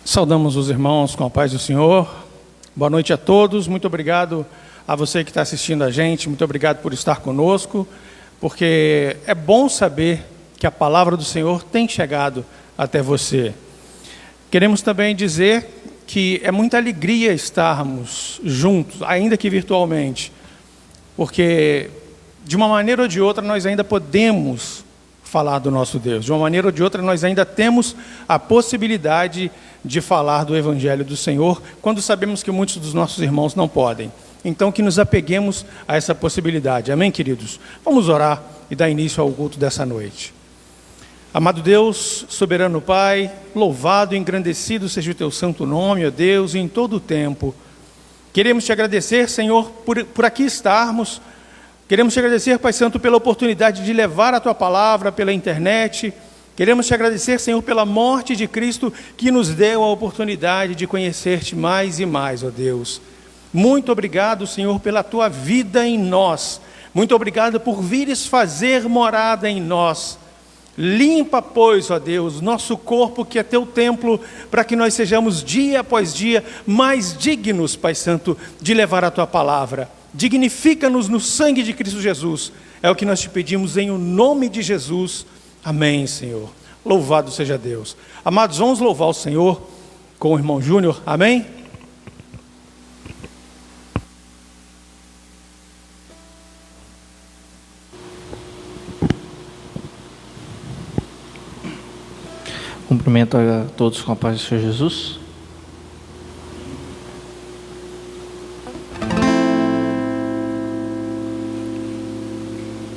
Saudamos os irmãos com a paz do Senhor. Boa noite a todos. Muito obrigado a você que está assistindo a gente. Muito obrigado por estar conosco, porque é bom saber que a palavra do Senhor tem chegado até você. Queremos também dizer que é muita alegria estarmos juntos, ainda que virtualmente, porque de uma maneira ou de outra nós ainda podemos falar do nosso Deus. De uma maneira ou de outra nós ainda temos a possibilidade de falar do Evangelho do Senhor, quando sabemos que muitos dos nossos irmãos não podem. Então que nos apeguemos a essa possibilidade. Amém, queridos? Vamos orar e dar início ao culto dessa noite. Amado Deus, soberano Pai, louvado e engrandecido seja o Teu santo nome, ó Deus, em todo o tempo. Queremos Te agradecer, Senhor, por aqui estarmos. Queremos Te agradecer, Pai Santo, pela oportunidade de levar a Tua palavra pela internet. Queremos Te agradecer, Senhor, pela morte de Cristo, que nos deu a oportunidade de conhecer-Te mais e mais, ó Deus. Muito obrigado, Senhor, pela Tua vida em nós. Muito obrigado por vires fazer morada em nós. Limpa, pois, ó Deus, nosso corpo, que é Teu templo, para que nós sejamos dia após dia mais dignos, Pai Santo, de levar a Tua palavra. Dignifica-nos no sangue de Cristo Jesus. É o que nós Te pedimos em o nome de Jesus. Amém, Senhor. Louvado seja Deus. Amados, vamos louvar o Senhor com o irmão Júnior. Amém? Cumprimento a todos com a paz do Senhor Jesus.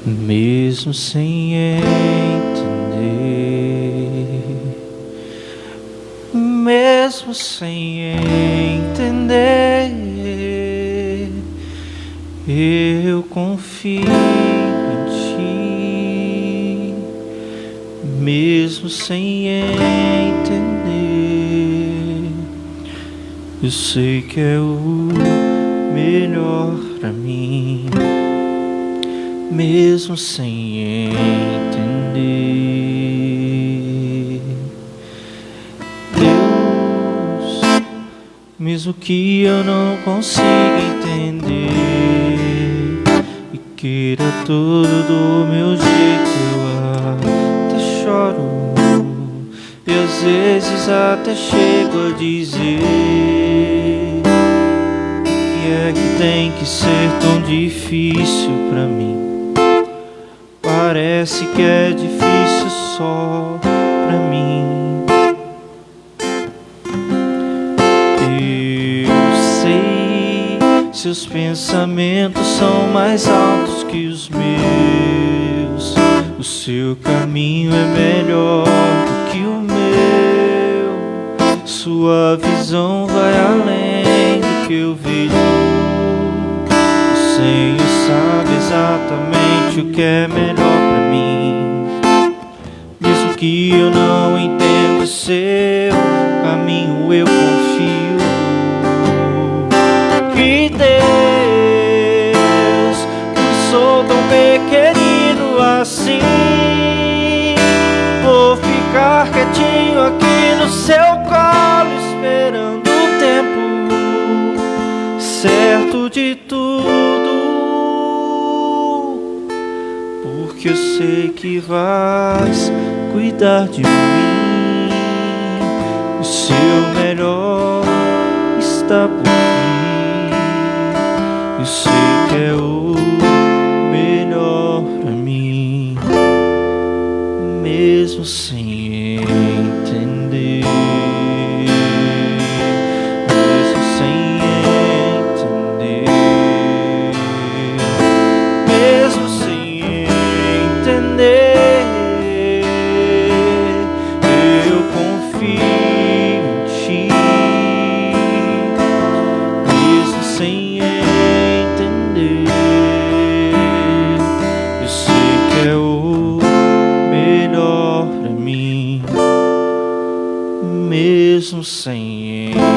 Mesmo sem entender, mesmo sem entender, eu confio em Ti. Mesmo sem entender, eu sei que é o melhor para mim. Mesmo sem entender, Deus, mesmo que eu não consiga entender e queira tudo do meu jeito, eu até choro e às vezes até chego a dizer que é que tem que ser tão difícil pra mim. Parece que é difícil só pra mim. Eu sei, seus pensamentos são mais altos que os meus. O seu caminho é melhor do que o meu. Sua visão vai além do que eu vejo. O Senhor sabe exatamente o que é melhor pra mim. Mesmo que eu não entenda o seu caminho, eu confio que Deus, eu sou tão pequenino assim, vou ficar quietinho aqui no seu colo, esperando o tempo certo de tudo, porque eu sei que vais cuidar de mim. O seu melhor está por vir. Eu sei que é o melhor pra mim, mesmo sem entender. Mesmo sem entender. Mesmo sem entender, eu confio em Ti. Mesmo sem entender, eu sei que é o melhor pra mim. Mesmo sem entender.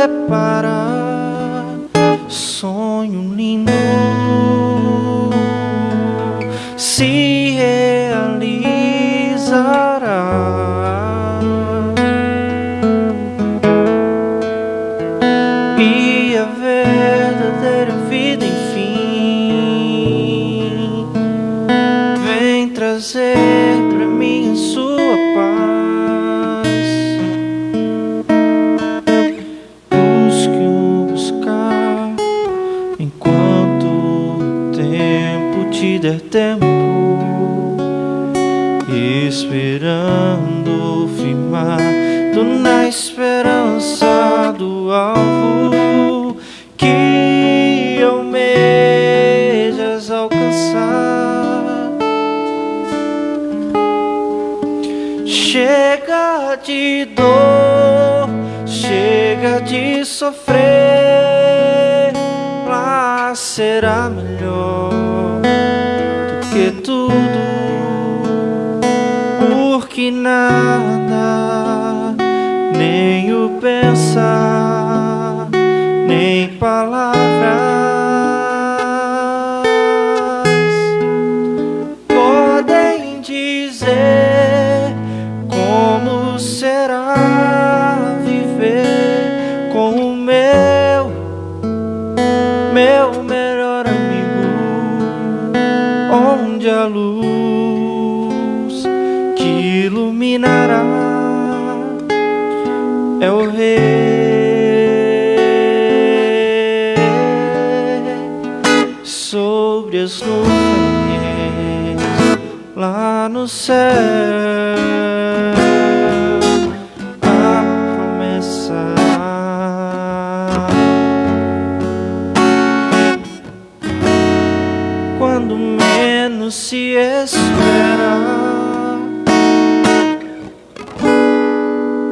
prepara, sonho lindo se realizará, e a verdadeira vida enfim vem trazer pra mim a sua paz. Busque o buscar enquanto o tempo te der tempo, esperando firmado na esperança do alvo que almejas alcançar. Chega de dor, chega de sofrer, lá será melhor do que tudo, porque nada, nem o pensar, nem palavras podem dizer como será viver com o meu melhor amigo, onde a luz que iluminará é o Rei sobre as nuvens lá no céu. A promessa quando menos se espera,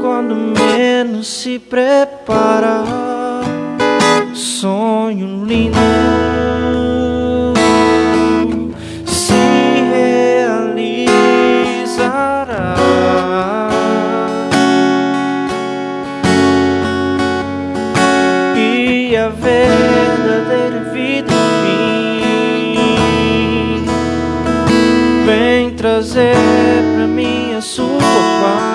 quando menos se prepara, sonho lindo se realizará, e a verdadeira vida enfim vem trazer pra mim a sua paz.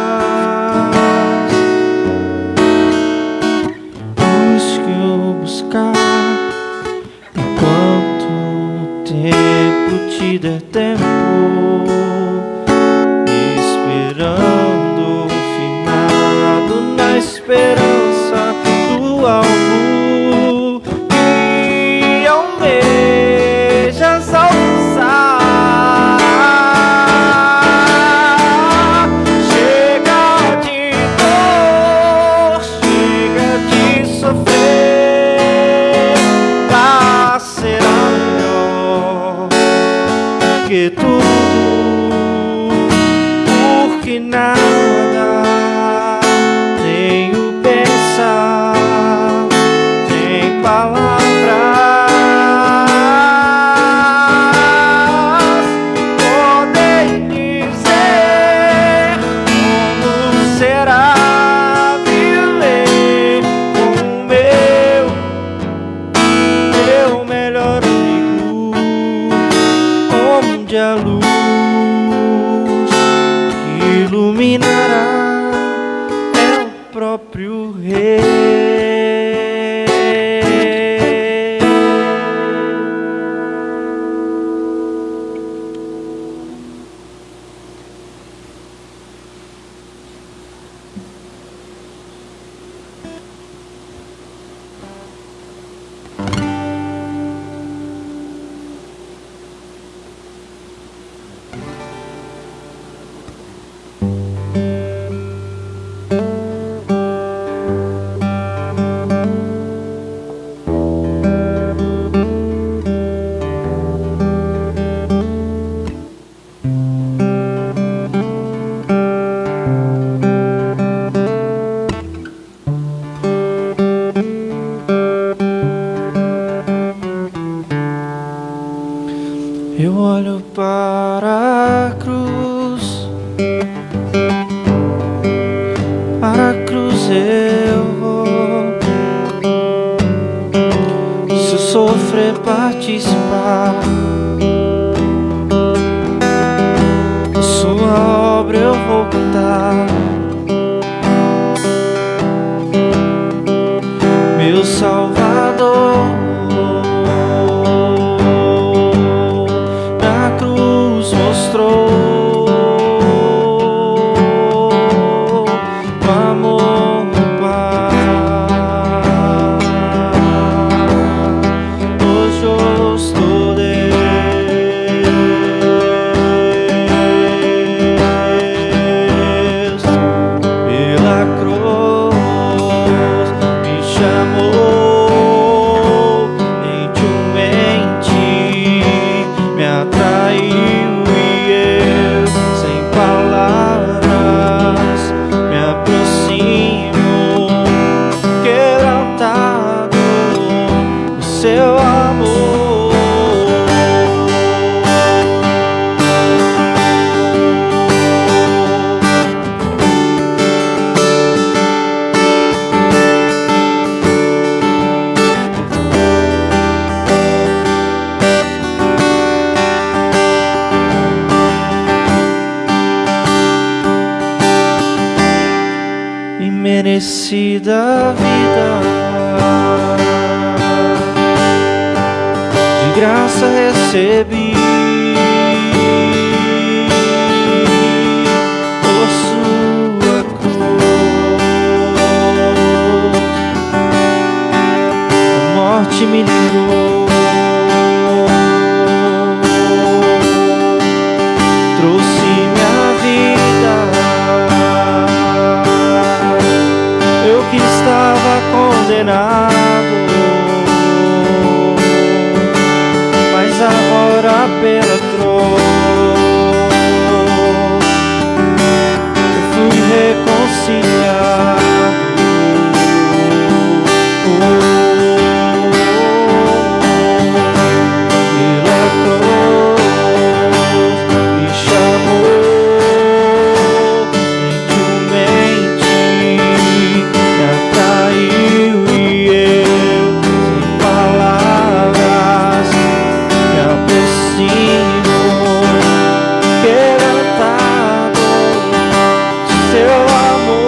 Enquanto o tempo te der tempo, esperando firmado na esperança do alvo que almejas alcançar. Chega de dor, chega de sofrer, será melhor que tudo, porque nada, nem o pensar, nem palavras podem dizer como será viver com o meu melhor amigo, onde a luz que iluminará é o próprio Rei. Eu olho para a cruz, eu vou, sofrer, participar. Sua obra eu vou cantar. Meu Salvador, na cruz mostrou o amor do Pai. Hoje eu estou Deus, pela cruz me chamou, gentilmente me atraiu e eu, sem palavras, me aproximo, quebrantado o seu amor. Imerecida vida, de graça recebi, por sua cruz, a morte me livrou, trouxe minha vida. Eu que estava condenado, mas agora pela cruz eu fui reconciliado. Pela cruz me chamou, gentilmente me atraiu e eu, sem palavras, me aproximo, quebrantado de seu amor.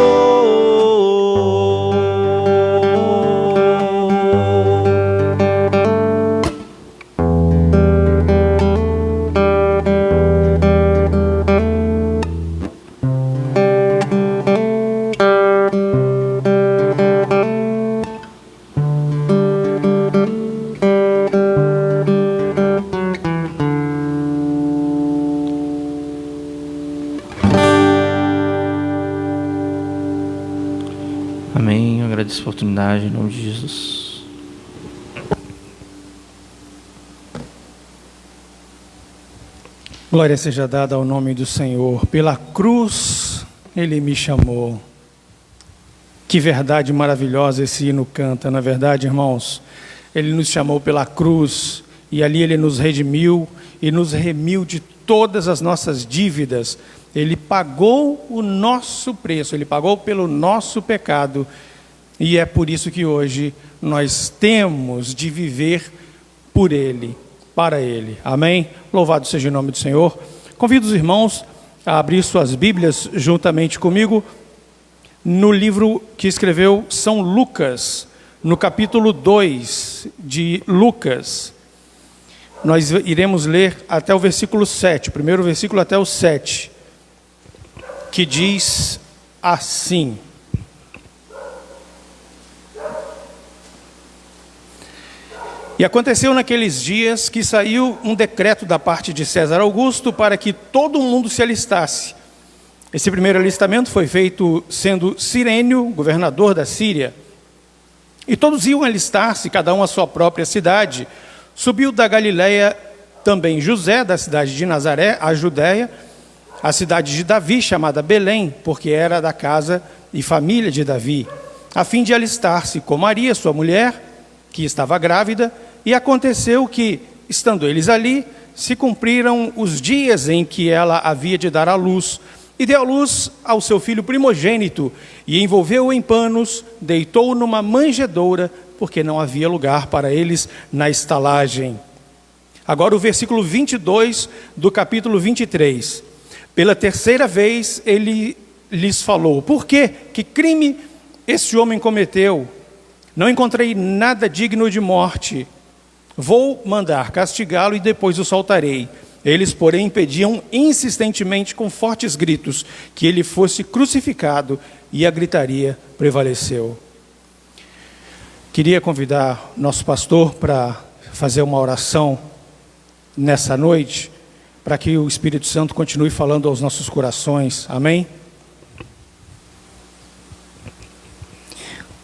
Amém. Eu agradeço a oportunidade em nome de Jesus. Glória seja dada ao nome do Senhor. Pela cruz Ele me chamou. Que verdade maravilhosa esse hino canta, não é verdade, irmãos? Ele nos chamou pela cruz e ali Ele nos redimiu e nos remiu de todas as nossas dívidas. Ele pagou o nosso preço, Ele pagou pelo nosso pecado. E é por isso que hoje nós temos de viver por Ele, para Ele. Amém? Louvado seja o nome do Senhor. Convido os irmãos a abrir suas Bíblias juntamente comigo no livro que escreveu São Lucas, no capítulo 2 de Lucas. Nós iremos ler até o versículo 7, o primeiro versículo até o 7, que diz assim: E aconteceu naqueles dias que saiu um decreto da parte de César Augusto para que todo mundo se alistasse. Esse primeiro alistamento foi feito sendo Cirênio, governador da Síria. E todos iam alistar-se, cada um à sua própria cidade. Subiu da Galileia também José, da cidade de Nazaré, a Judéia, a cidade de Davi, chamada Belém, porque era da casa e família de Davi, a fim de alistar-se com Maria, sua mulher, que estava grávida. E aconteceu que, estando eles ali, se cumpriram os dias em que ela havia de dar à luz, e deu à luz ao seu filho primogênito, e envolveu-o em panos, deitou-o numa manjedoura, porque não havia lugar para eles na estalagem. Agora o versículo 22 do capítulo 23. Pela terceira vez ele lhes falou: por quê? Que crime esse homem cometeu? Não encontrei nada digno de morte. Vou mandar castigá-lo e depois o soltarei. Eles, porém, pediam insistentemente com fortes gritos que ele fosse crucificado, e a gritaria prevaleceu. Queria convidar nosso pastor para fazer uma oração nessa noite, para que o Espírito Santo continue falando aos nossos corações. Amém?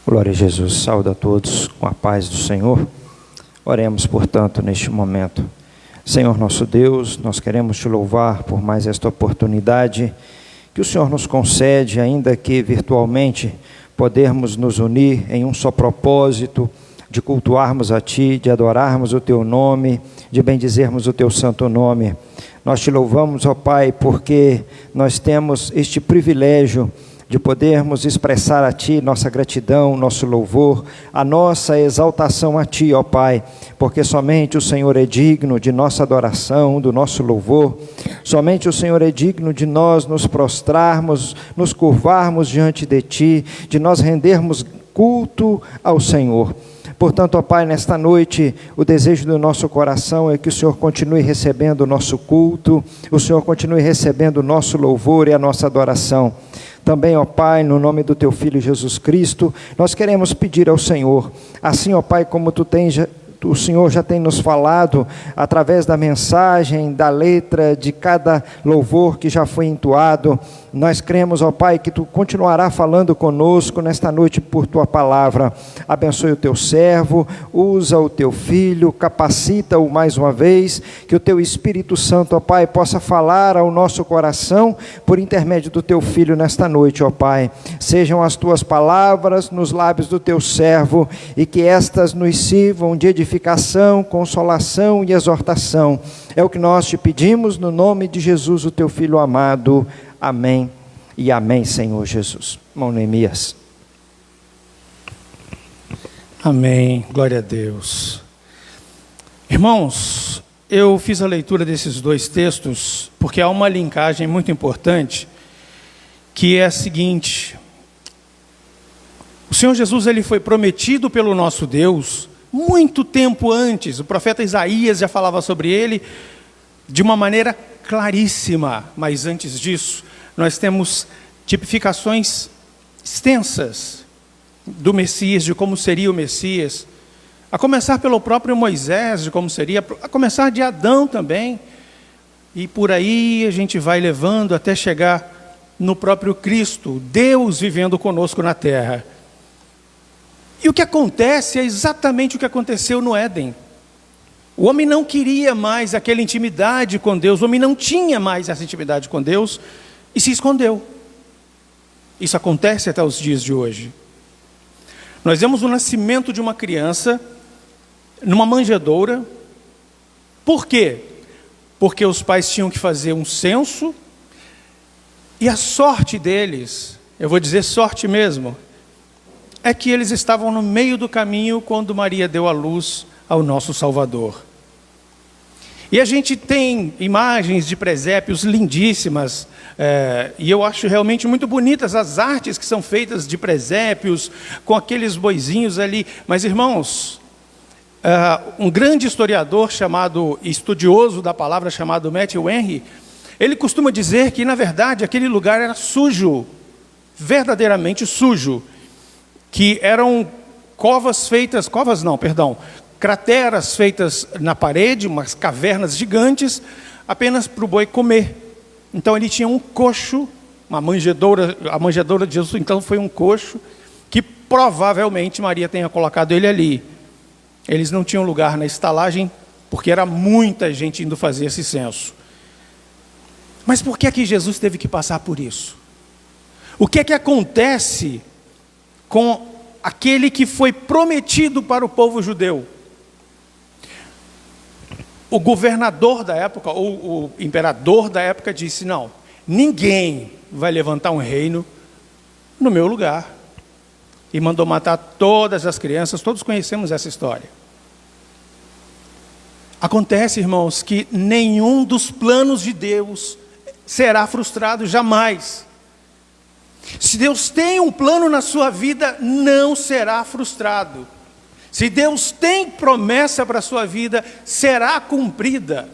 Glória a Jesus. Saúde a todos com a paz do Senhor. Oremos, portanto, neste momento. Senhor nosso Deus, nós queremos te louvar por mais esta oportunidade que o Senhor nos concede, ainda que virtualmente, podermos nos unir em um só propósito, de cultuarmos a Ti, de adorarmos o Teu nome, de bendizermos o Teu santo nome. Nós te louvamos, ó Pai, porque nós temos este privilégio de podermos expressar a Ti nossa gratidão, nosso louvor, a nossa exaltação a Ti, ó Pai, porque somente o Senhor é digno de nossa adoração, do nosso louvor, somente o Senhor é digno de nós nos prostrarmos, nos curvarmos diante de Ti, de nós rendermos culto ao Senhor. Portanto, ó Pai, nesta noite, o desejo do nosso coração é que o Senhor continue recebendo o nosso culto, o Senhor continue recebendo o nosso louvor e a nossa adoração. Também, ó Pai, no nome do Teu Filho Jesus Cristo, nós queremos pedir ao Senhor, assim, ó Pai, como o Senhor já tem nos falado, através da mensagem, da letra, de cada louvor que já foi entoado, nós cremos, ó Pai, que Tu continuará falando conosco nesta noite por Tua palavra. Abençoe o Teu servo, usa o Teu Filho, capacita-o mais uma vez, que o Teu Espírito Santo, ó Pai, possa falar ao nosso coração por intermédio do Teu Filho nesta noite, ó Pai. Sejam as Tuas palavras nos lábios do Teu servo e que estas nos sirvam de edificação, consolação e exortação. É o que nós te pedimos no nome de Jesus, o Teu Filho amado. Amém e amém, Senhor Jesus. Irmão Neemias. Amém, glória a Deus. Irmãos, eu fiz a leitura desses dois textos porque há uma linkagem muito importante, que é a seguinte: o Senhor Jesus, ele foi prometido pelo nosso Deus muito tempo antes. O profeta Isaías já falava sobre ele de uma maneira claríssima, mas antes disso, nós temos tipificações extensas do Messias, de como seria o Messias, a começar pelo próprio Moisés, de como seria, a começar de Adão também, e por aí a gente vai levando até chegar no próprio Cristo, Deus vivendo conosco na terra. E o que acontece é exatamente o que aconteceu no Éden. O homem não queria mais aquela intimidade com Deus, o homem não tinha mais essa intimidade com Deus e se escondeu. Isso acontece até os dias de hoje. Nós vemos o nascimento de uma criança numa manjedoura. Por quê? Porque os pais tinham que fazer um censo, e a sorte deles, eu vou dizer sorte mesmo, é que eles estavam no meio do caminho quando Maria deu à luz ao nosso Salvador. E a gente tem imagens de presépios lindíssimas, e eu acho realmente muito bonitas as artes que são feitas de presépios, com aqueles boizinhos ali. Mas, irmãos, um grande historiador estudioso da palavra, chamado Matthew Henry, ele costuma dizer que, na verdade, aquele lugar era sujo, verdadeiramente sujo, que eram crateras feitas na parede, umas cavernas gigantes, apenas para o boi comer. Então ele tinha um coxo, uma manjedoura, a manjedoura de Jesus então foi um coxo, que provavelmente Maria tenha colocado ele ali. Eles não tinham lugar na estalagem, porque era muita gente indo fazer esse censo. Mas por que é que Jesus teve que passar por isso? O que é que acontece com aquele que foi prometido para o povo judeu? O governador da época, ou o imperador da época, disse: não, ninguém vai levantar um reino no meu lugar. e mandou matar todas as crianças. Todos conhecemos essa história. Acontece, irmãos, que nenhum dos planos de Deus será frustrado jamais. Se Deus tem um plano na sua vida, não será frustrado. Se Deus tem promessa para a sua vida, será cumprida.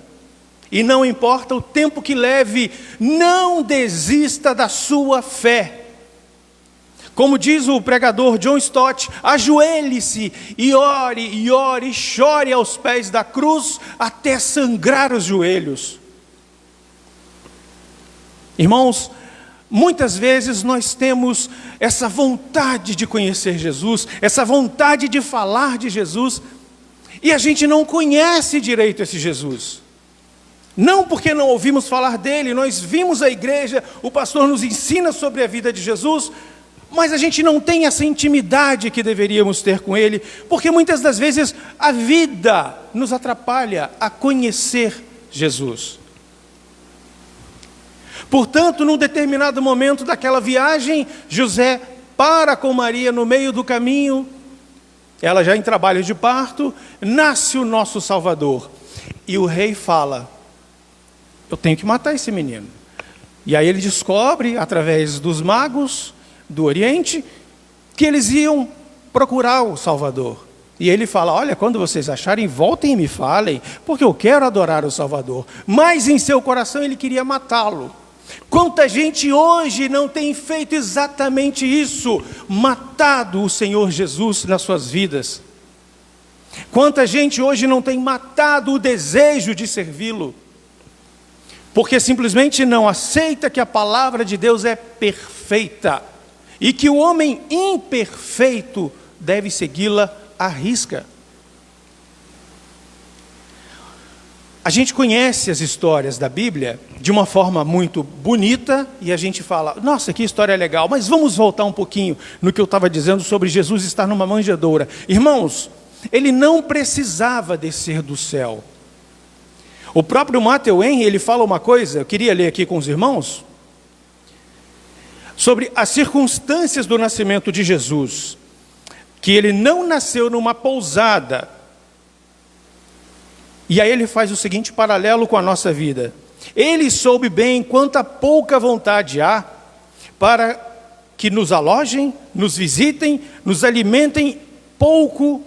E não importa o tempo que leve, não desista da sua fé. Como diz o pregador John Stott, ajoelhe-se e ore, chore aos pés da cruz até sangrar os joelhos. Irmãos, muitas vezes nós temos essa vontade de conhecer Jesus, essa vontade de falar de Jesus, e a gente não conhece direito esse Jesus. Não porque não ouvimos falar dele, nós vimos a igreja, o pastor nos ensina sobre a vida de Jesus, mas a gente não tem essa intimidade que deveríamos ter com ele, porque muitas das vezes a vida nos atrapalha a conhecer Jesus. Portanto, num determinado momento daquela viagem, José para com Maria no meio do caminho, ela já em trabalho de parto, nasce o nosso Salvador. E o rei fala, eu tenho que matar esse menino. E aí ele descobre, através dos magos do Oriente, que eles iam procurar o Salvador. E ele fala, olha, quando vocês acharem, voltem e me falem, porque eu quero adorar o Salvador. Mas em seu coração ele queria matá-lo. Quanta gente hoje não tem feito exatamente isso, matado o Senhor Jesus nas suas vidas. Quanta gente hoje não tem matado o desejo de servi-lo, porque simplesmente não aceita que a palavra de Deus é perfeita, e que o homem imperfeito deve segui-la à risca. A gente conhece as histórias da Bíblia de uma forma muito bonita, e a gente fala, nossa, que história legal, mas vamos voltar um pouquinho no que eu estava dizendo sobre Jesus estar numa manjedoura. Irmãos, ele não precisava descer do céu. O próprio Matthew Henry, ele fala uma coisa, eu queria ler aqui com os irmãos, sobre as circunstâncias do nascimento de Jesus, que ele não nasceu numa pousada. E aí ele faz o seguinte paralelo com a nossa vida. Ele soube bem quanta pouca vontade há para que nos alojem, nos visitem, nos alimentem pouco,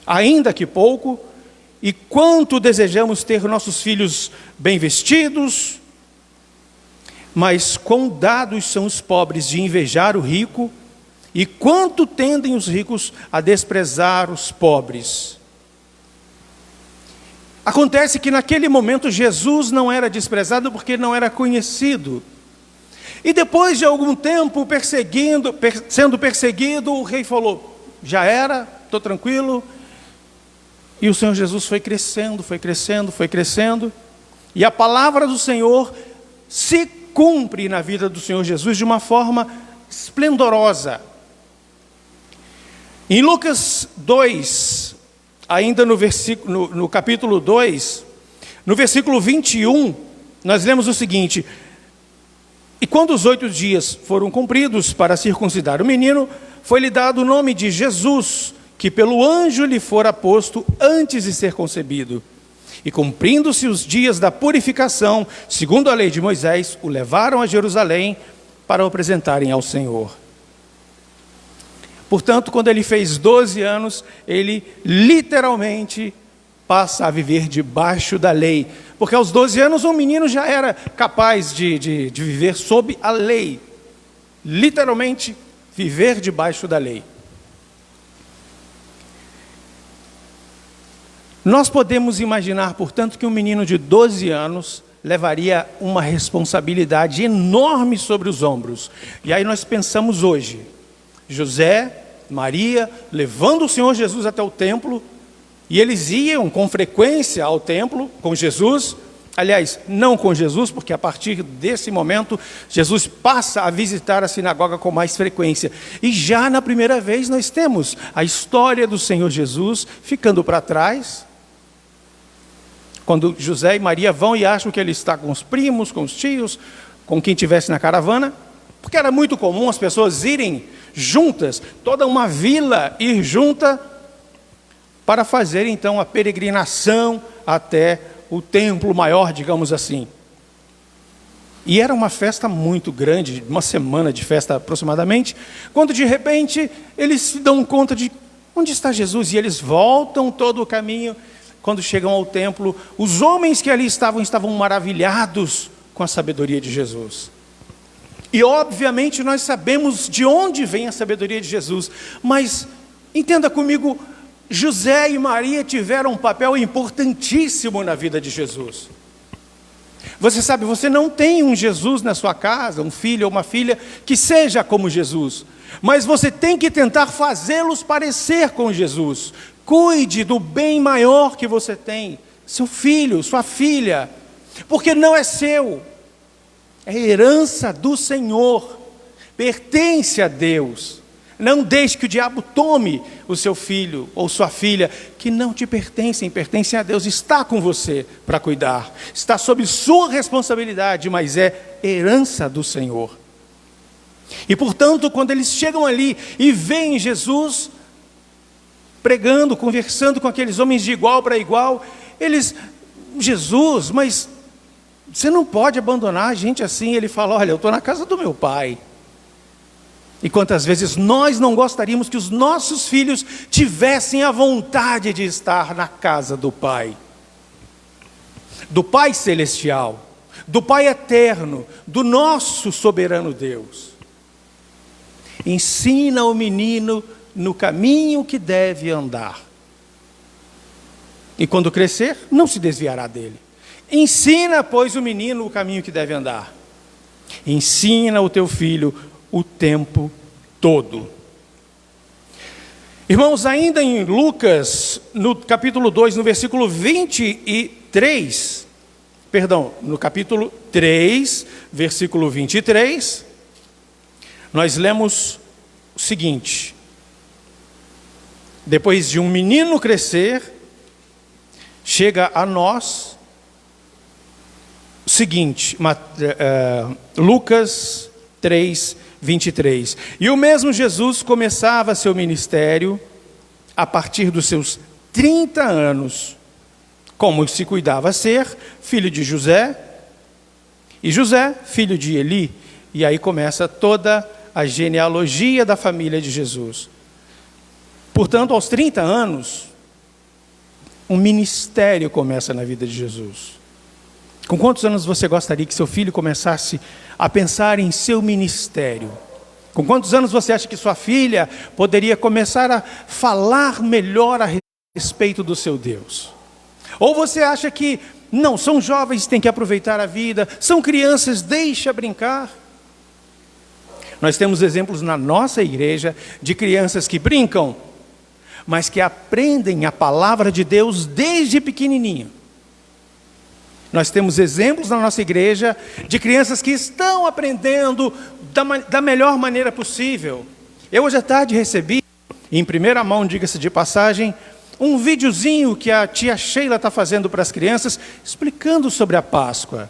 ainda que pouco, e quanto desejamos ter nossos filhos bem vestidos, mas quão dados são os pobres de invejar o rico, e quanto tendem os ricos a desprezar os pobres. Acontece que naquele momento Jesus não era desprezado porque não era conhecido. E depois de algum tempo sendo perseguido, o rei falou, já era, estou tranquilo. E o Senhor Jesus foi crescendo, foi crescendo, foi crescendo. E a palavra do Senhor se cumpre na vida do Senhor Jesus de uma forma esplendorosa. Em Lucas 2, ainda no capítulo 2, no versículo 21, nós lemos o seguinte, e quando os 8 dias foram cumpridos para circuncidar o menino, foi-lhe dado o nome de Jesus, que pelo anjo lhe fora posto antes de ser concebido. E cumprindo-se os dias da purificação, segundo a lei de Moisés, o levaram a Jerusalém para o apresentarem ao Senhor. Portanto, quando ele fez 12 anos, ele literalmente passa a viver debaixo da lei. Porque aos 12 anos um menino já era capaz de viver sob a lei. Literalmente, viver debaixo da lei. Nós podemos imaginar, portanto, que um menino de 12 anos levaria uma responsabilidade enorme sobre os ombros. E aí nós pensamos hoje, José, Maria, levando o Senhor Jesus até o templo, e eles iam com frequência ao templo com Jesus, aliás, não com Jesus, porque a partir desse momento, Jesus passa a visitar a sinagoga com mais frequência. E já na primeira vez nós temos a história do Senhor Jesus ficando para trás, quando José e Maria vão e acham que ele está com os primos, com os tios, com quem estivesse na caravana, porque era muito comum as pessoas irem juntas, toda uma vila ir junta para fazer então a peregrinação até o templo maior, digamos assim. E era uma festa muito grande, uma semana de festa aproximadamente, quando de repente eles se dão conta de onde está Jesus, e eles voltam todo o caminho. Quando chegam ao templo, os homens que ali estavam maravilhados com a sabedoria de Jesus. E obviamente nós sabemos de onde vem a sabedoria de Jesus, mas entenda comigo, José e Maria tiveram um papel importantíssimo na vida de Jesus. Você sabe, você não tem um Jesus na sua casa, um filho ou uma filha que seja como Jesus, mas você tem que tentar fazê-los parecer com Jesus. Cuide do bem maior que você tem, seu filho, sua filha, porque não é seu, é herança do Senhor, pertence a Deus. Não deixe que o diabo tome o seu filho ou sua filha, que não te pertencem, pertencem a Deus, está com você para cuidar, está sob sua responsabilidade, mas é herança do Senhor. E portanto, quando eles chegam ali e veem Jesus pregando, conversando com aqueles homens de igual para igual, eles, Jesus, mas você não pode abandonar a gente assim. Ele fala, olha, eu estou na casa do meu pai. E quantas vezes nós não gostaríamos que os nossos filhos tivessem a vontade de estar na casa do Pai Celestial, do Pai Eterno, do nosso soberano Deus. Ensina o menino no caminho que deve andar, e quando crescer, não se desviará dele. Ensina, pois, o menino o caminho que deve andar. Ensina o teu filho o tempo todo. Irmãos, ainda em Lucas, no capítulo 2, no versículo 23, no capítulo 3, versículo 23, nós lemos o seguinte: depois de um menino crescer, chega a nós o seguinte, Lucas 3, 23. E o mesmo Jesus começava seu ministério a partir dos seus 30 anos, como se cuidava ser filho de José, e José, filho de Eli. E aí começa toda a genealogia da família de Jesus. Portanto, aos 30 anos, um ministério começa na vida de Jesus. Com quantos anos você gostaria que seu filho começasse a pensar em seu ministério? Com quantos anos você acha que sua filha poderia começar a falar melhor a respeito do seu Deus? Ou você acha que, não, são jovens, têm que aproveitar a vida, são crianças, deixa brincar? Nós temos exemplos na nossa igreja de crianças que brincam, mas que aprendem a palavra de Deus desde pequenininho. Nós temos exemplos na nossa igreja de crianças que estão aprendendo da melhor maneira possível. Eu hoje à tarde recebi, em primeira mão, diga-se de passagem, um videozinho que a tia Sheila está fazendo para as crianças, explicando sobre a Páscoa.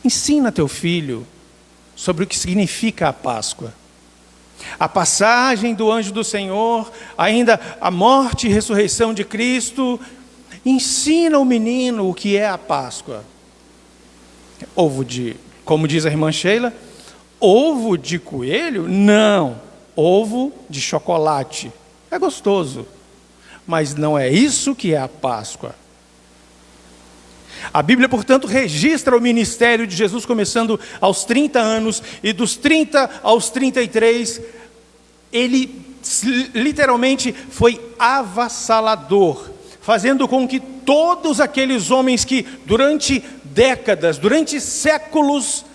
Ensina teu filho sobre o que significa a Páscoa. A passagem do anjo do Senhor, ainda a morte e ressurreição de Cristo. Ensina o menino o que é a Páscoa. Como diz a irmã Sheila, ovo de coelho? Não, ovo de chocolate. É gostoso, mas não é isso que é a Páscoa. A Bíblia, portanto, registra o ministério de Jesus começando aos 30 anos, e dos 30 aos 33, ele literalmente foi avassalador, fazendo com que todos aqueles homens que durante décadas, durante séculos,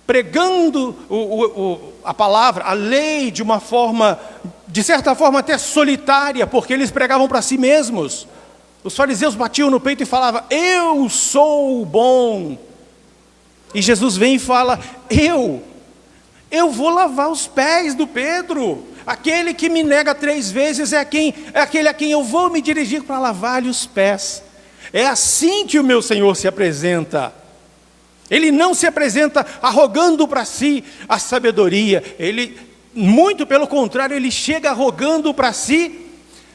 pregando a palavra, a lei de uma forma, de certa forma até solitária, porque eles pregavam para si mesmos. Os fariseus batiam no peito e falavam, eu sou o bom. E Jesus vem e fala, eu vou lavar os pés do Pedro. Aquele que me nega 3 vezes é aquele a quem eu vou me dirigir para lavar-lhe os pés. É assim que o meu Senhor se apresenta. Ele não se apresenta arrogando para si a sabedoria. Ele, muito pelo contrário, ele chega arrogando para si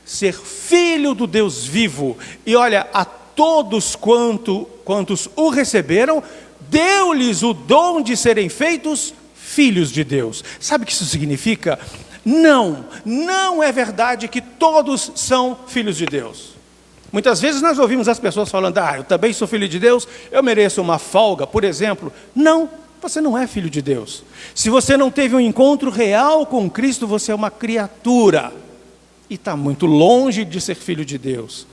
ser filho do Deus vivo. E olha, a todos quantos o receberam, deu-lhes o dom de serem feitos filhos de Deus. Sabe o que isso significa? Não é verdade que todos são filhos de Deus. Muitas vezes nós ouvimos as pessoas falando: eu também sou filho de Deus, eu mereço uma folga, por exemplo. Não, você não é filho de Deus. Se você não teve um encontro real com Cristo, você é uma criatura. E está muito longe de ser filho de Deus.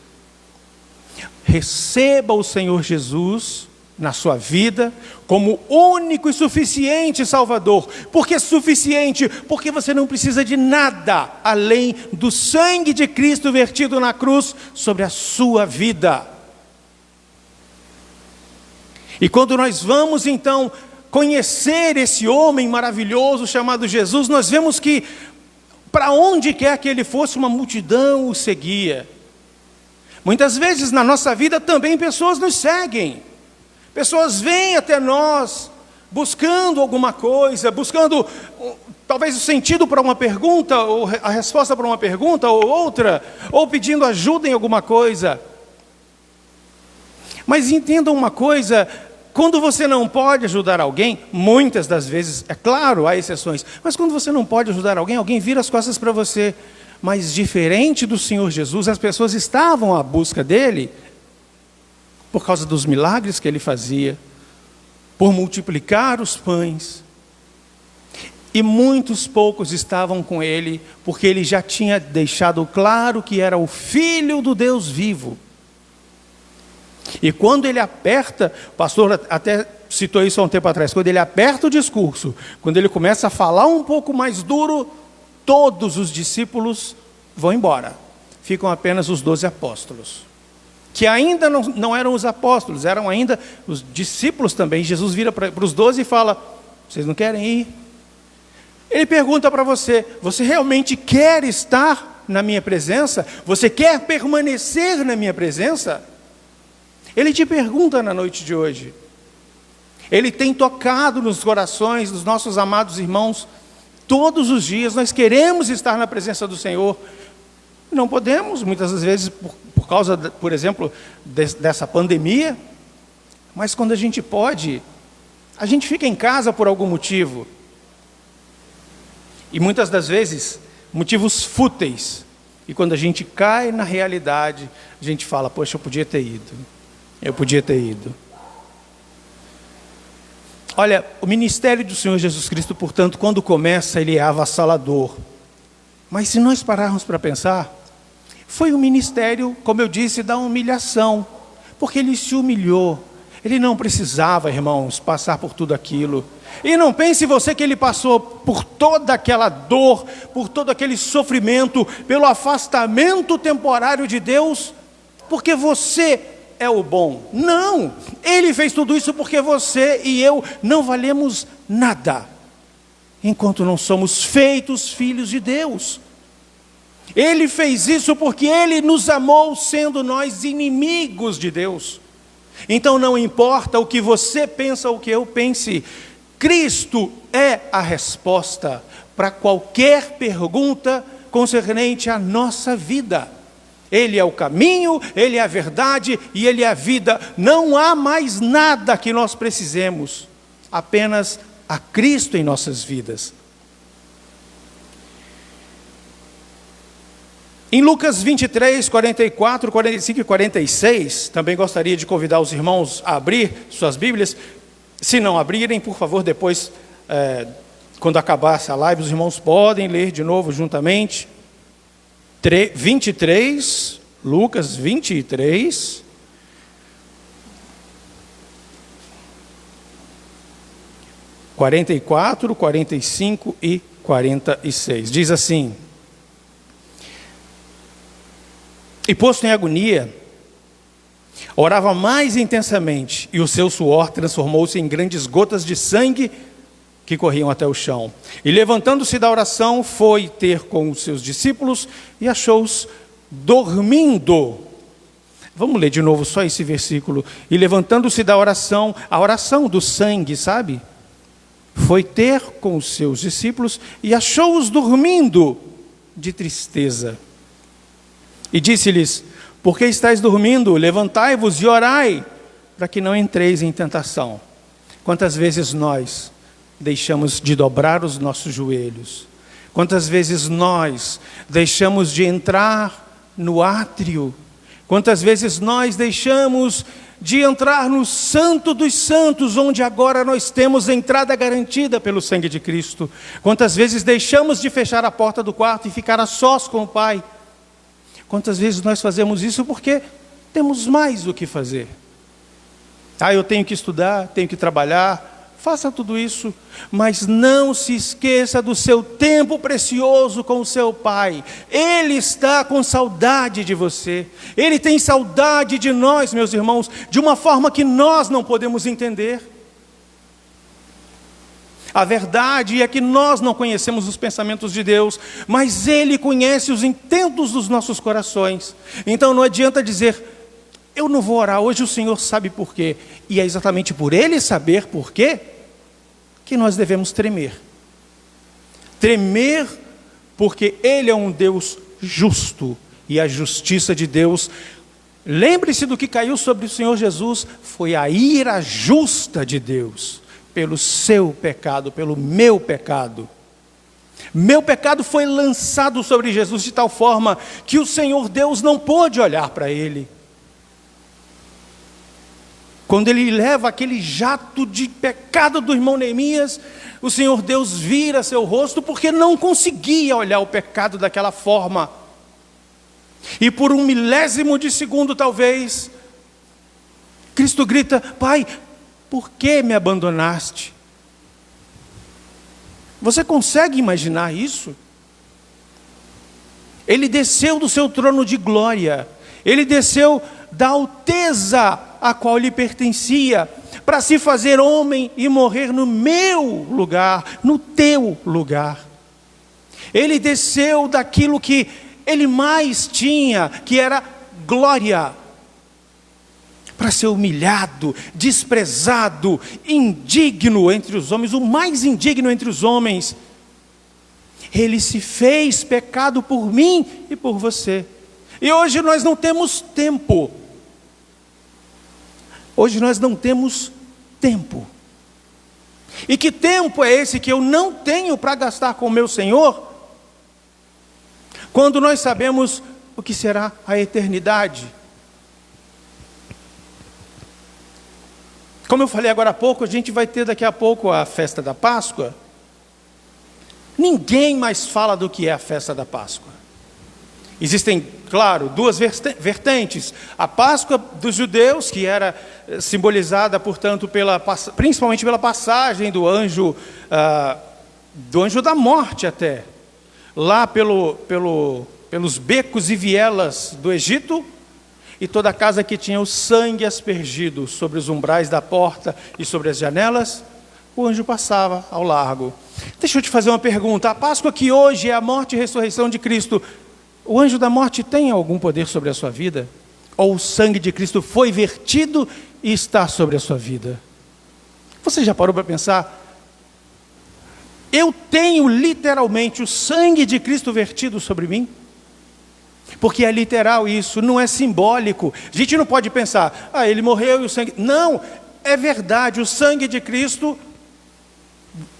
Receba o Senhor Jesus na sua vida como único e suficiente Salvador. Por que suficiente? Porque você não precisa de nada além do sangue de Cristo vertido na cruz sobre a sua vida. E quando nós vamos então conhecer esse homem maravilhoso chamado Jesus, nós vemos que para onde quer que ele fosse, uma multidão o seguia. Muitas vezes na nossa vida também pessoas nos seguem. Pessoas vêm até nós buscando alguma coisa, buscando talvez o sentido para uma pergunta, ou a resposta para uma pergunta ou outra, ou pedindo ajuda em alguma coisa. Mas entendam uma coisa: quando você não pode ajudar alguém, muitas das vezes, é claro, há exceções, mas quando você não pode ajudar alguém, alguém vira as costas para você. Mas diferente do Senhor Jesus, as pessoas estavam à busca dele por causa dos milagres que ele fazia, por multiplicar os pães. E muitos poucos estavam com ele, porque ele já tinha deixado claro que era o Filho do Deus vivo. E quando ele aperta, o pastor até citou isso há um tempo atrás, quando ele aperta o discurso, quando ele começa a falar um pouco mais duro, todos os discípulos vão embora. Ficam apenas os 12 apóstolos. Que ainda não eram os apóstolos, eram ainda os discípulos também. Jesus vira para os 12 e fala: vocês não querem ir? Ele pergunta para você: você realmente quer estar na minha presença? Você quer permanecer na minha presença? Ele te pergunta na noite de hoje. Ele tem tocado nos corações dos nossos amados irmãos todos os dias. Nós queremos estar na presença do Senhor. Não podemos, muitas das vezes, por causa, por exemplo, dessa pandemia. Mas quando a gente pode, a gente fica em casa por algum motivo. E muitas das vezes, motivos fúteis. E quando a gente cai na realidade, a gente fala: poxa, eu podia ter ido. Eu podia ter ido. Olha, o ministério do Senhor Jesus Cristo, portanto, quando começa, ele é avassalador. Mas se nós pararmos para pensar, foi um ministério, como eu disse, da humilhação. Porque ele se humilhou. Ele não precisava, irmãos, passar por tudo aquilo. E não pense você que ele passou por toda aquela dor, por todo aquele sofrimento, pelo afastamento temporário de Deus, porque você é o bom. Não! Ele fez tudo isso porque você e eu não valemos nada, enquanto não somos feitos filhos de Deus. Ele fez isso porque ele nos amou, sendo nós inimigos de Deus. Então não importa o que você pensa ou o que eu pense, Cristo é a resposta para qualquer pergunta concernente à nossa vida. Ele é o caminho, Ele é a verdade e Ele é a vida. Não há mais nada que nós precisemos, apenas a Cristo em nossas vidas. Em Lucas 23, 44, 45 e 46, também gostaria de convidar os irmãos a abrir suas Bíblias. Se não abrirem, por favor, depois, quando acabar essa live, os irmãos podem ler de novo juntamente. 23, Lucas 23, 44, 45 e 46. Diz assim: e posto em agonia, orava mais intensamente, e o seu suor transformou-se em grandes gotas de sangue que corriam até o chão. E levantando-se da oração, foi ter com os seus discípulos e achou-os dormindo. Vamos ler de novo só esse versículo. E levantando-se da oração, a oração do sangue, sabe? Foi ter com os seus discípulos e achou-os dormindo de tristeza. E disse-lhes: por que estáis dormindo? Levantai-vos e orai, para que não entreis em tentação. Quantas vezes nós deixamos de dobrar os nossos joelhos? Quantas vezes nós deixamos de entrar no átrio? Quantas vezes nós deixamos de entrar no Santo dos Santos, onde agora nós temos entrada garantida pelo sangue de Cristo? Quantas vezes deixamos de fechar a porta do quarto e ficar a sós com o Pai? Quantas vezes nós fazemos isso porque temos mais o que fazer? Eu tenho que estudar, tenho que trabalhar. Faça tudo isso, mas não se esqueça do seu tempo precioso com o seu Pai. Ele está com saudade de você. Ele tem saudade de nós, meus irmãos, de uma forma que nós não podemos entender. A verdade é que nós não conhecemos os pensamentos de Deus, mas Ele conhece os intentos dos nossos corações. Então não adianta dizer: eu não vou orar hoje, o Senhor sabe por quê. E é exatamente por Ele saber por quê que nós devemos tremer. Tremer porque Ele é um Deus justo, e a justiça de Deus, lembre-se do que caiu sobre o Senhor Jesus, foi a ira justa de Deus, pelo seu pecado, pelo meu pecado. Meu pecado foi lançado sobre Jesus de tal forma que o Senhor Deus não pôde olhar para Ele. Quando Ele leva aquele jato de pecado do irmão Neemias, o Senhor Deus vira seu rosto porque não conseguia olhar o pecado daquela forma. E por um milésimo de segundo talvez, Cristo grita: Pai, por que me abandonaste? Você consegue imaginar isso? Ele desceu do seu trono de glória, Ele desceu da alteza a qual lhe pertencia, para se fazer homem e morrer no meu lugar, no teu lugar. Ele desceu daquilo que Ele mais tinha, que era glória, para ser humilhado, desprezado, indigno entre os homens, o mais indigno entre os homens. Ele se fez pecado por mim e por você. E hoje nós não temos tempo. Hoje nós não temos tempo. E que tempo é esse que eu não tenho para gastar com o meu Senhor? Quando nós sabemos o que será a eternidade. Como eu falei agora há pouco, a gente vai ter daqui a pouco a festa da Páscoa. Ninguém mais fala do que é a festa da Páscoa. Existem, claro, duas vertentes. A Páscoa dos judeus, que era simbolizada, portanto, principalmente pela passagem do anjo da morte até, lá pelos becos e vielas do Egito, e toda a casa que tinha o sangue aspergido sobre os umbrais da porta e sobre as janelas, o anjo passava ao largo. Deixa eu te fazer uma pergunta. A Páscoa que hoje é a morte e ressurreição de Cristo, o anjo da morte tem algum poder sobre a sua vida? Ou o sangue de Cristo foi vertido e está sobre a sua vida? Você já parou para pensar? Eu tenho literalmente o sangue de Cristo vertido sobre mim? Porque é literal isso, não é simbólico. A gente não pode pensar: ele morreu e o sangue... Não, é verdade, o sangue de Cristo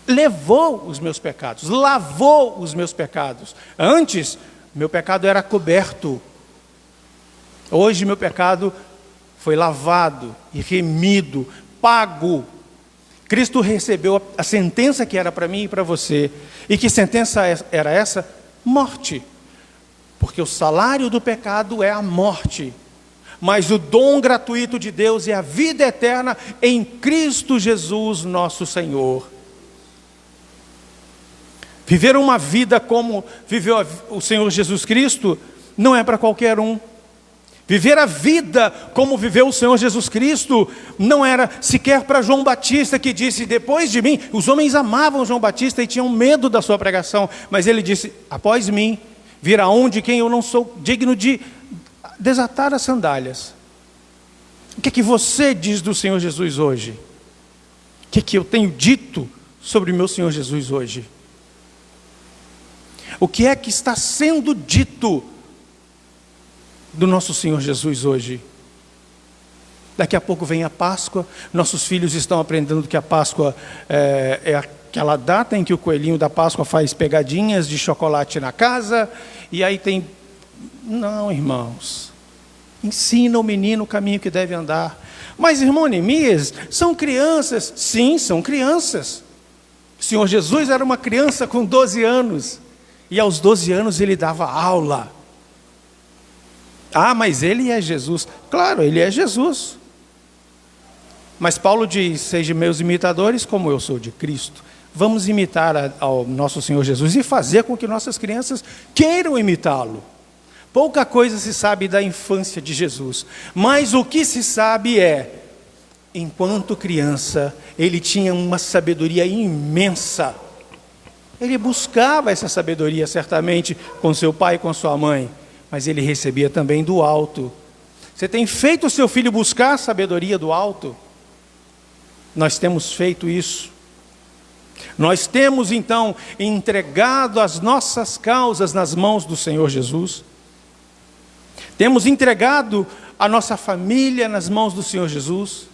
levou os meus pecados, lavou os meus pecados. Antes, meu pecado era coberto. Hoje meu pecado foi lavado e remido, pago. Cristo recebeu a sentença que era para mim e para você. E que sentença era essa? Morte. Porque o salário do pecado é a morte. Mas o dom gratuito de Deus é a vida eterna em Cristo Jesus, nosso Senhor. Viver uma vida como viveu o Senhor Jesus Cristo não é para qualquer um. Viver a vida como viveu o Senhor Jesus Cristo não era sequer para João Batista, que disse: depois de mim, os homens amavam João Batista e tinham medo da sua pregação, mas ele disse: após mim virá um de quem eu não sou digno de desatar as sandálias. O que é que você diz do Senhor Jesus hoje? O que é que eu tenho dito sobre o meu Senhor Jesus hoje? O que é que está sendo dito do nosso Senhor Jesus hoje? Daqui a pouco vem a Páscoa, nossos filhos estão aprendendo que a Páscoa é aquela data em que o coelhinho da Páscoa faz pegadinhas de chocolate na casa, e aí tem... Não, irmãos, ensina o menino o caminho que deve andar. Mas, irmão Neemias, são crianças. Sim, são crianças. O Senhor Jesus era uma criança com 12 anos, e aos 12 anos ele dava aula. Ah, mas ele é Jesus. Claro, ele é Jesus. Mas Paulo diz, sejam meus imitadores como eu sou de Cristo. Vamos imitar ao nosso Senhor Jesus e fazer com que nossas crianças queiram imitá-lo. Pouca coisa se sabe da infância de Jesus, mas o que se sabe é, enquanto criança, ele tinha uma sabedoria imensa. Ele buscava essa sabedoria certamente com seu pai e com sua mãe, mas ele recebia também do alto. Você tem feito o seu filho buscar a sabedoria do alto? Nós temos feito isso. Nós temos então entregado as nossas causas nas mãos do Senhor Jesus. Temos entregado a nossa família nas mãos do Senhor Jesus.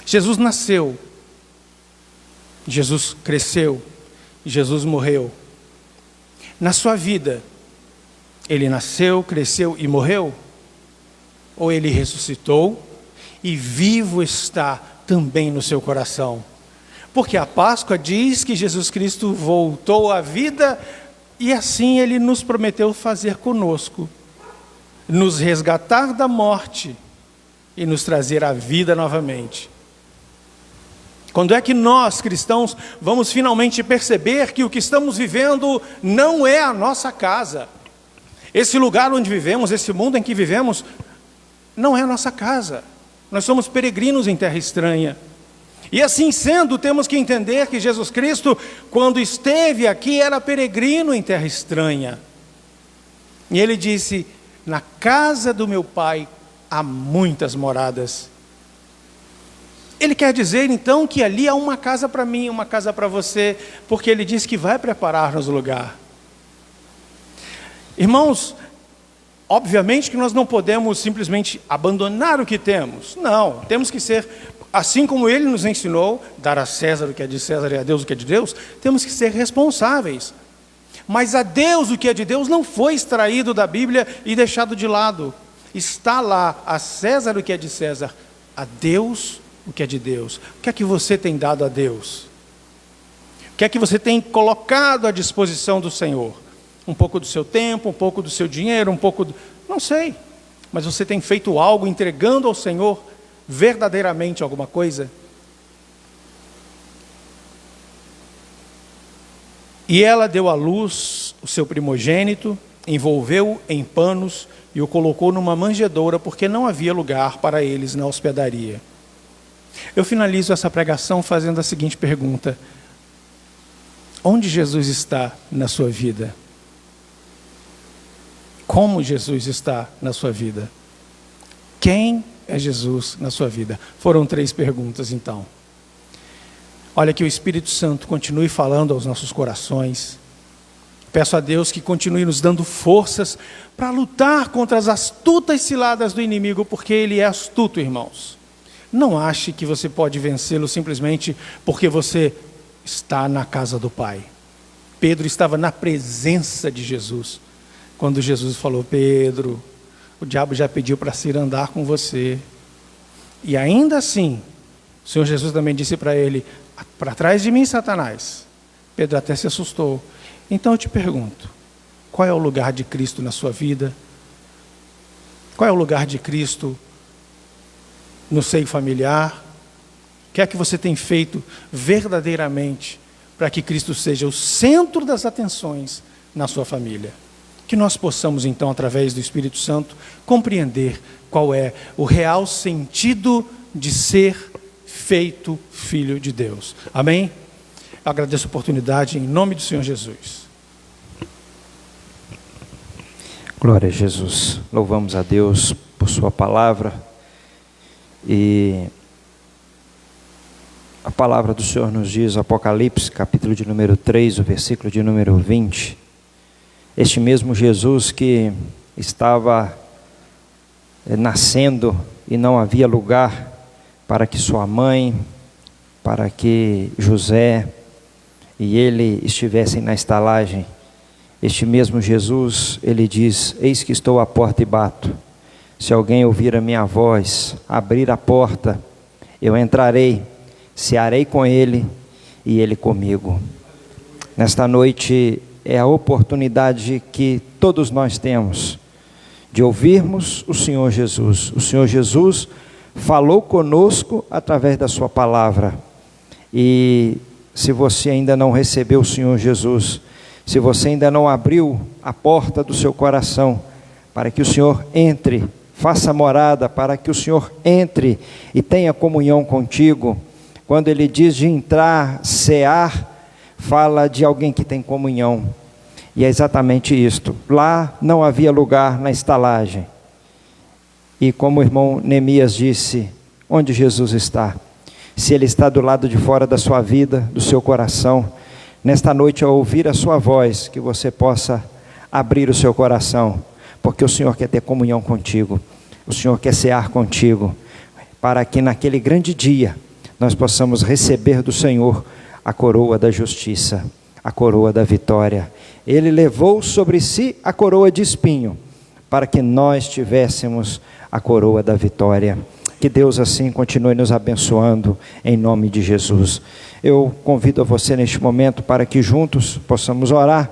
Jesus nasceu, Jesus cresceu, Jesus morreu. Na sua vida, ele nasceu, cresceu e morreu? Ou ele ressuscitou e vivo está também no seu coração? Porque a Páscoa diz que Jesus Cristo voltou à vida, e assim ele nos prometeu fazer conosco, nos resgatar da morte e nos trazer à vida novamente. Quando é que nós, cristãos, vamos finalmente perceber que o que estamos vivendo não é a nossa casa? Esse lugar onde vivemos, esse mundo em que vivemos, não é a nossa casa. Nós somos peregrinos em terra estranha. E assim sendo, temos que entender que Jesus Cristo, quando esteve aqui, era peregrino em terra estranha. E ele disse, na casa do meu Pai há muitas moradas. Ele quer dizer então que ali há uma casa para mim, uma casa para você, porque ele disse que vai preparar-nos lugar. Irmãos, obviamente que nós não podemos simplesmente abandonar o que temos. Não, temos que ser, assim como ele nos ensinou, dar a César o que é de César e a Deus o que é de Deus, temos que ser responsáveis. Mas a Deus o que é de Deus não foi extraído da Bíblia e deixado de lado. Está lá, a César o que é de César, a Deus o que é de Deus. O que é que você tem dado a Deus? O que é que você tem colocado à disposição do Senhor? Um pouco do seu tempo, um pouco do seu dinheiro, um pouco do... Não sei. Mas você tem feito algo entregando ao Senhor verdadeiramente alguma coisa? E ela deu à luz o seu primogênito, envolveu-o em panos e o colocou numa manjedoura, porque não havia lugar para eles na hospedaria. Eu finalizo essa pregação fazendo a seguinte pergunta: onde Jesus está na sua vida? Como Jesus está na sua vida? Quem é Jesus na sua vida? Foram 3 perguntas então. Olha, que o Espírito Santo continue falando aos nossos corações. Peço a Deus que continue nos dando forças para lutar contra as astutas ciladas do inimigo, porque ele é astuto, irmãos. Não ache que você pode vencê-lo simplesmente porque você está na casa do Pai. Pedro estava na presença de Jesus, quando Jesus falou: Pedro, o diabo já pediu para se ir andar com você. E ainda assim, o Senhor Jesus também disse para ele: para trás de mim, Satanás. Pedro até se assustou. Então eu te pergunto, qual é o lugar de Cristo na sua vida? Qual é o lugar de Cristo no seio familiar? O que é que você tem feito verdadeiramente para que Cristo seja o centro das atenções na sua família? Que nós possamos então, através do Espírito Santo, compreender qual é o real sentido de ser feito filho de Deus. Amém? Eu agradeço a oportunidade em nome do Senhor Jesus. Glória a Jesus. Louvamos a Deus por sua palavra. E a palavra do Senhor nos diz, Apocalipse, capítulo de número 3, o versículo de número 20. Este mesmo Jesus que estava nascendo e não havia lugar para que sua mãe, para que José e ele estivessem na estalagem. Este mesmo Jesus, ele diz: eis que estou à porta e bato. Se alguém ouvir a minha voz, abrir a porta, eu entrarei, cearei com ele e ele comigo. Nesta noite é a oportunidade que todos nós temos de ouvirmos o Senhor Jesus. O Senhor Jesus falou conosco através da sua palavra. E se você ainda não recebeu o Senhor Jesus, se você ainda não abriu a porta do seu coração para que o Senhor entre, faça morada, para que o Senhor entre e tenha comunhão contigo. Quando ele diz de entrar, cear, fala de alguém que tem comunhão. E é exatamente isto. Lá não havia lugar na estalagem. E como o irmão Neemias disse, onde Jesus está? Se Ele está do lado de fora da sua vida, do seu coração, nesta noite ao ouvir a sua voz, que você possa abrir o seu coração, porque o Senhor quer ter comunhão contigo, o Senhor quer cear contigo, para que naquele grande dia, nós possamos receber do Senhor a coroa da justiça, a coroa da vitória. Ele levou sobre si a coroa de espinho, para que nós tivéssemos a coroa da vitória. Que Deus assim continue nos abençoando, em nome de Jesus. Eu convido a você neste momento para que juntos possamos orar,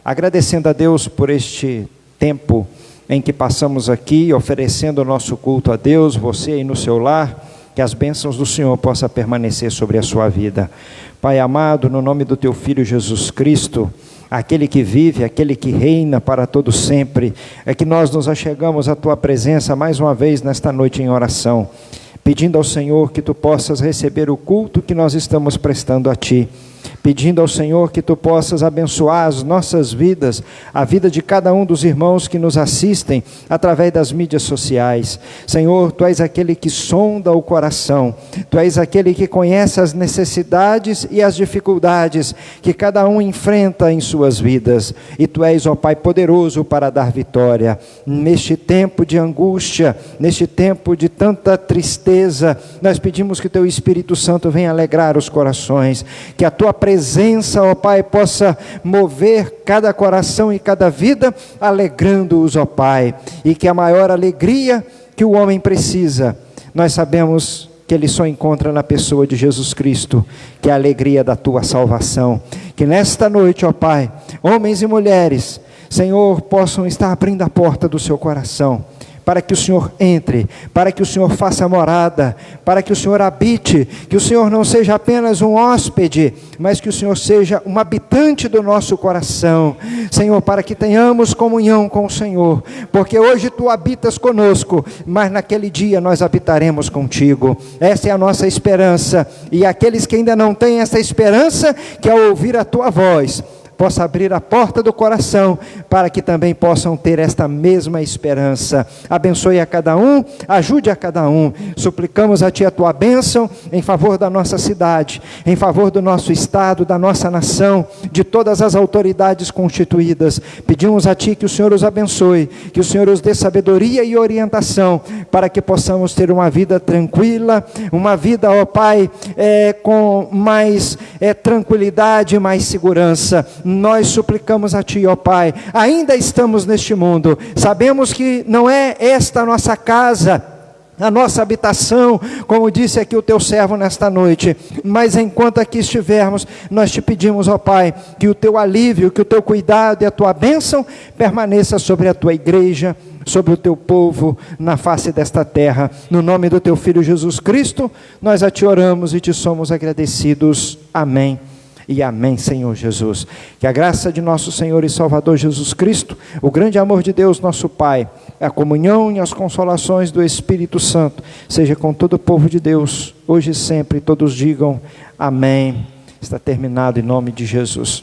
agradecendo a Deus por este tempo em que passamos aqui, oferecendo o nosso culto a Deus, você aí no seu lar, que as bênçãos do Senhor possam permanecer sobre a sua vida. Pai amado, no nome do Teu Filho Jesus Cristo, aquele que vive, aquele que reina para todo sempre, é que nós nos achegamos à Tua presença mais uma vez nesta noite em oração, pedindo ao Senhor que Tu possas receber o culto que nós estamos prestando a Ti, pedindo ao Senhor que Tu possas abençoar as nossas vidas, a vida de cada um dos irmãos que nos assistem através das mídias sociais. Senhor, Tu és aquele que sonda o coração, Tu és aquele que conhece as necessidades e as dificuldades que cada um enfrenta em suas vidas, e Tu és, ó Pai, poderoso para dar vitória. Neste tempo de angústia, neste tempo de tanta tristeza, nós pedimos que Teu Espírito Santo venha alegrar os corações, que a Tua presença, ó Pai, possa mover cada coração e cada vida, alegrando-os, ó Pai, e que a maior alegria que o homem precisa, nós sabemos que ele só encontra na pessoa de Jesus Cristo, que é a alegria da Tua salvação. Que nesta noite, ó Pai, homens e mulheres, Senhor, possam estar abrindo a porta do seu coração, para que o Senhor entre, para que o Senhor faça morada, para que o Senhor habite, que o Senhor não seja apenas um hóspede, mas que o Senhor seja um habitante do nosso coração, Senhor, para que tenhamos comunhão com o Senhor, porque hoje Tu habitas conosco, mas naquele dia nós habitaremos contigo. Essa é a nossa esperança, e aqueles que ainda não têm essa esperança, que ao ouvir a Tua voz, possa abrir a porta do coração, para que também possam ter esta mesma esperança. Abençoe a cada um, ajude a cada um. Suplicamos a Ti a Tua bênção em favor da nossa cidade, em favor do nosso estado, da nossa nação, de todas as autoridades constituídas. Pedimos a Ti que o Senhor os abençoe, que o Senhor os dê sabedoria e orientação, para que possamos ter uma vida tranquila, uma vida, ó Pai, com mais tranquilidade, mais segurança. Nós suplicamos a Ti, ó Pai, ainda estamos neste mundo, sabemos que não é esta a nossa casa, a nossa habitação, como disse aqui o Teu servo nesta noite, mas enquanto aqui estivermos, nós Te pedimos, ó Pai, que o Teu alívio, que o Teu cuidado e a Tua bênção permaneça sobre a Tua igreja, sobre o Teu povo na face desta terra. No nome do Teu Filho Jesus Cristo, nós a Te oramos e Te somos agradecidos. Amém. E amém, Senhor Jesus. Que a graça de nosso Senhor e Salvador Jesus Cristo, o grande amor de Deus nosso Pai, a comunhão e as consolações do Espírito Santo, seja com todo o povo de Deus, hoje e sempre. Todos digam amém. Está terminado em nome de Jesus.